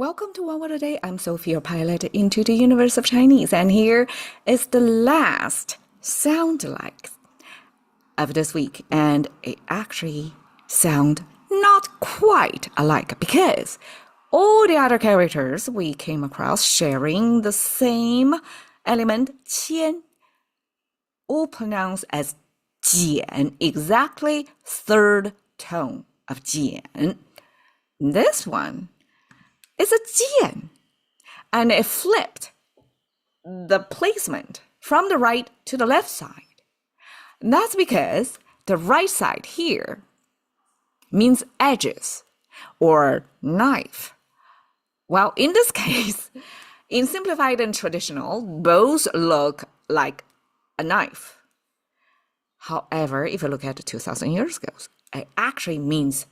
Welcome to One Word a Day. I'm Sophie, your pilot into the universe of Chinese. And here is the last sound like of this week. And it actually sound not quite alike because all the other characters we came across sharing the same element, qian, all pronounced as jiàn, exactly third tone of jiàn. This one is a jiàn, and it flipped the placement from the right to the left side. And that's because the right side here means edges or knife. Well, in this case, in simplified and traditional, both look like a knife. However, if you look at 2,000 years ago, it actually means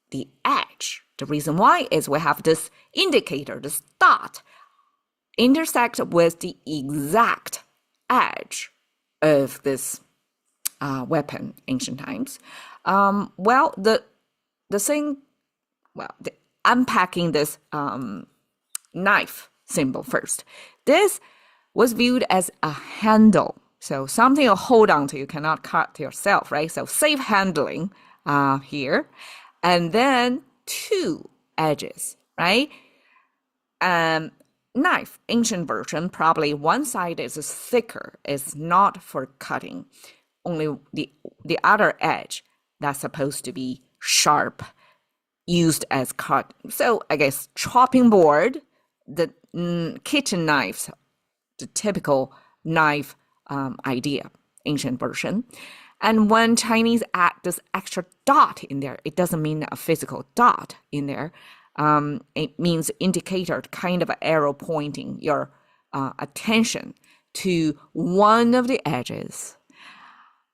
the edge. The reason why is we have this indicator, this dot, intersect with the exact edge of this weapon, ancient times. Unpacking this knife symbol first. This was viewed as a handle. So something you hold on to, you cannot cut yourself, right? So safe handling here. And then two edges, right? Knife, ancient version, probably one side is thicker, it's not for cutting. Only the other edge that's supposed to be sharp, used as cut. So I guess chopping board, the kitchen knives, the typical knife idea, ancient version. And when Chinese add this extra dot in there, it doesn't mean a physical dot in there. It means indicator, kind of an arrow pointing your attention to one of the edges.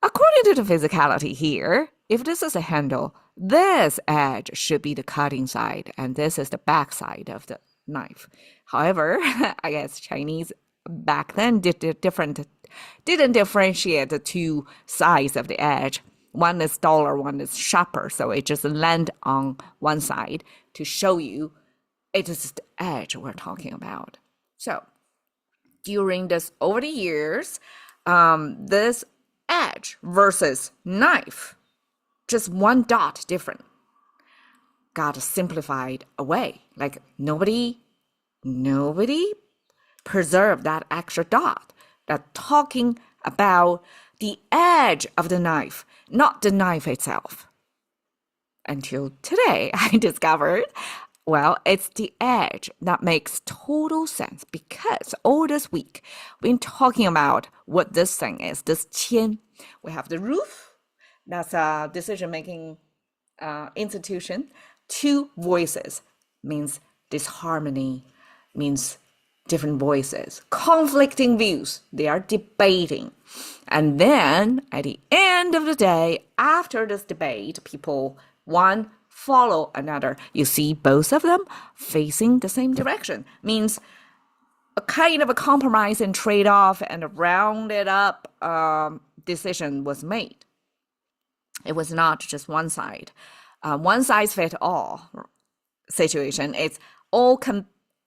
According to the physicality here, if this is a handle, this edge should be the cutting side, and this is the back side of the knife. However, I guess Chinese back then didn't differentiate the two sides of the edge. One is duller, one is sharper, so it just land on one side to show you it is the edge we're talking about. So during this, over the years, this edge versus knife, just one dot different, got simplified away. Like nobody preserve that extra dot, that talking about the edge of the knife, not the knife itself. Until today, I discovered, well, it's the edge that makes total sense because all this week, we've been talking about what this thing is, this qian. We have the roof, that's a decision-making institution. Two voices means disharmony, means different voices, conflicting views, they are debating. And then at the end of the day, after this debate, people, one follow another. You see both of them facing the same direction. Means a kind of a compromise and trade-off and a rounded up decision was made. It was not just one side. One size fit all situation. It's all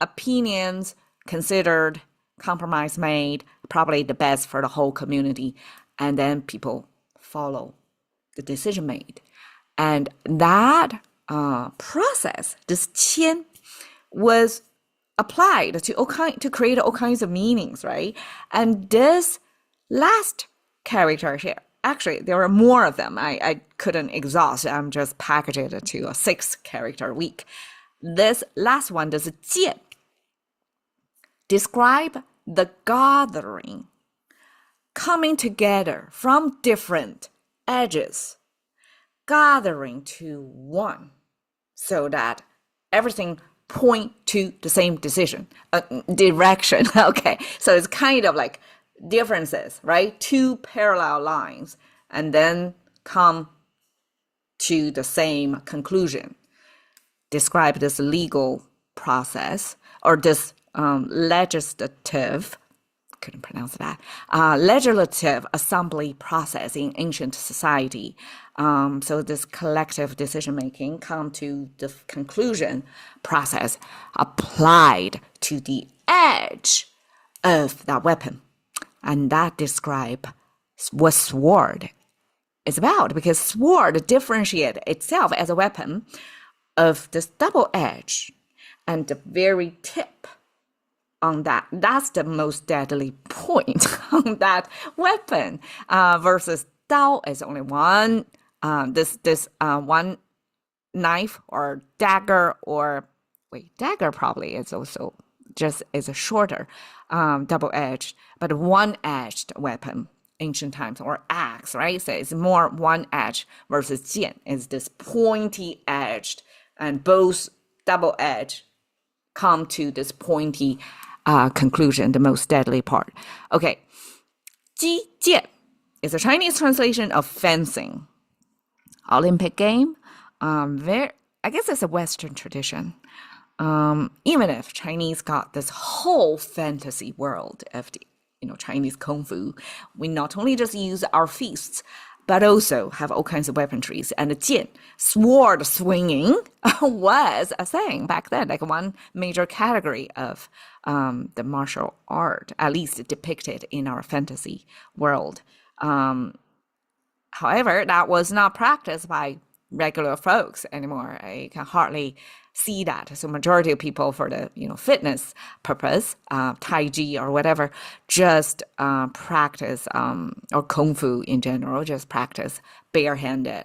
opinions considered, compromise made, probably the best for the whole community, and then people follow the decision made. And that process, this qian, was applied to create all kinds of meanings, right? And this last character here, actually, there are more of them. I couldn't exhaust. I'm just packaging it to a 6-character week. This last one, this jiàn, describe the gathering, coming together from different edges, gathering to one, so that everything point to the same direction. Okay, so it's kind of like differences, right? Two parallel lines, and then come to the same conclusion. Describe this legal process or this legislative couldn't pronounce that, legislative assembly process in ancient society. So this collective decision-making come to the conclusion process applied to the edge of that weapon. And that describe what sword is about, because sword differentiate itself as a weapon of this double edge and the very tip on that. That's the most deadly point on that weapon, versus dao is only one. This one knife or dagger, or dagger probably is also just is a shorter double-edged, but one-edged weapon ancient times, or axe, right? So it's more one-edged versus jiàn is this pointy-edged, and both double-edged come to this pointy conclusion, the most deadly part. Okay, 击剑 is a Chinese translation of fencing. Olympic game, I guess it's a Western tradition. Even if Chinese got this whole fantasy world of the, Chinese kung fu, we not only just use our fists, but also have all kinds of weaponries. And the jiàn, sword swinging, was a thing back then, like one major category of the martial art, at least depicted in our fantasy world. However, that was not practiced by regular folks anymore. I can hardly see that. So majority of people, for the fitness purpose, Tai Chi or whatever, just practice, or Kung Fu in general, just practice barehanded.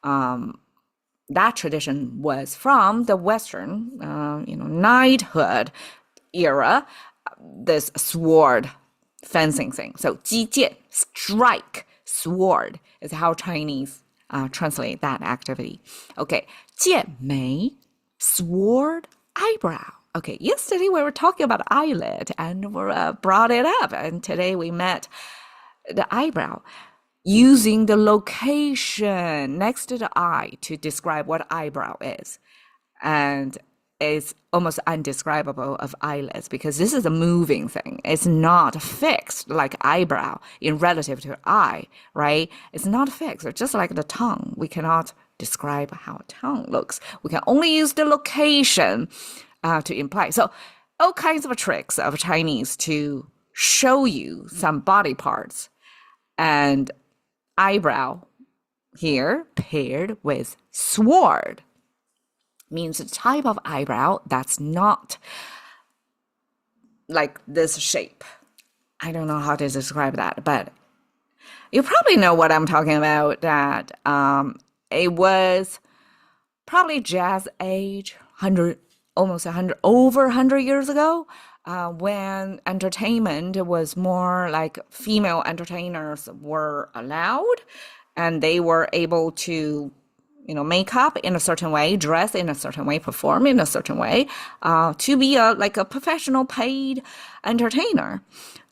That tradition was from the Western, knighthood era, this sword fencing thing. So 击剑, strike, sword, is how Chinese translate that activity. Okay, 剑眉, sword, eyebrow. Okay, yesterday we were talking about eyelid and we brought it up, and today we met the eyebrow, using the location next to the eye to describe what eyebrow is. And it's almost undescribable of eyelids, because this is a moving thing. It's not fixed like eyebrow in relative to eye, right? It's not fixed. It's just like the tongue. We cannot describe how a tongue looks. We can only use the location to imply. So all kinds of tricks of Chinese to show you some body parts. And eyebrow here paired with sword means a type of eyebrow that's not like this shape. I don't know how to describe that, but you probably know what I'm talking about, that it was probably jazz age, over 100 years ago, when entertainment was more like female entertainers were allowed, and they were able to make up in a certain way, dress in a certain way, perform in a certain way, to be like a professional paid entertainer.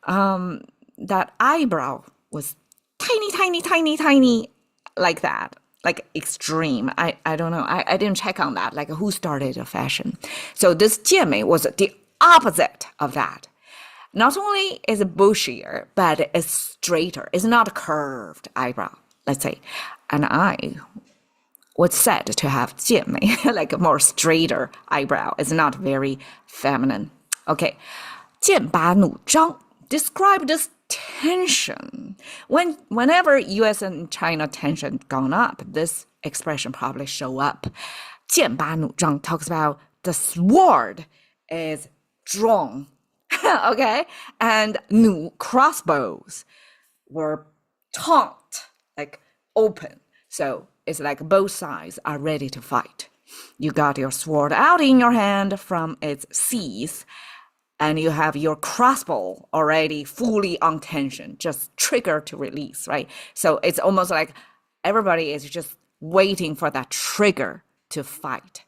That eyebrow was tiny, like that, like extreme. I don't know. I didn't check on that, like who started the fashion. So this 剑眉 was the opposite of that. Not only is it bushier, but it's straighter. It's not a curved eyebrow, let's say. An eye was said to have 剑眉, like a more straighter eyebrow. It's not very feminine. Okay, 剑拔弩张, describe this tension. Whenever U.S. and China tension gone up, this expression probably show up. 剑拔弩张 talks about the sword is drawn, okay, and 弩, crossbows, were taut, like open. So it's like both sides are ready to fight. You got your sword out in your hand from its sheath, and you have your crossbow already fully on tension, just trigger to release, right? So it's almost like everybody is just waiting for that trigger to fight,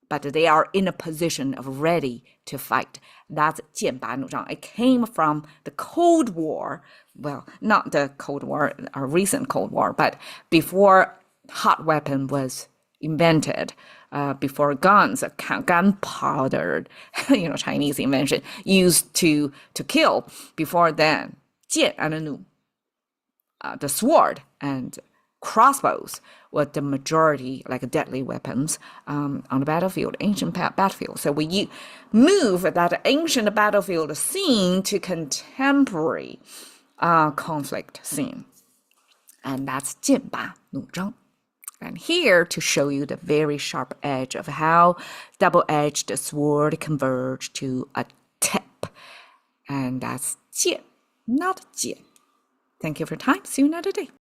but they are in a position of ready to fight. That's 剑拔弩张. It came from the Cold War. Well, not the Cold War, a recent Cold War, but before hot weapon was invented, before guns, gunpowder, Chinese invention, used to kill. Before then, 剑 and 弩, the sword and crossbows were the majority, like deadly weapons on the battlefield, ancient battlefield. So we move that ancient battlefield scene to contemporary conflict scene. And that's 剑拔弩张. And here to show you the very sharp edge of how double-edged sword converge to a tip. And that's 剑, not 剑. Thank you for your time. See you another day.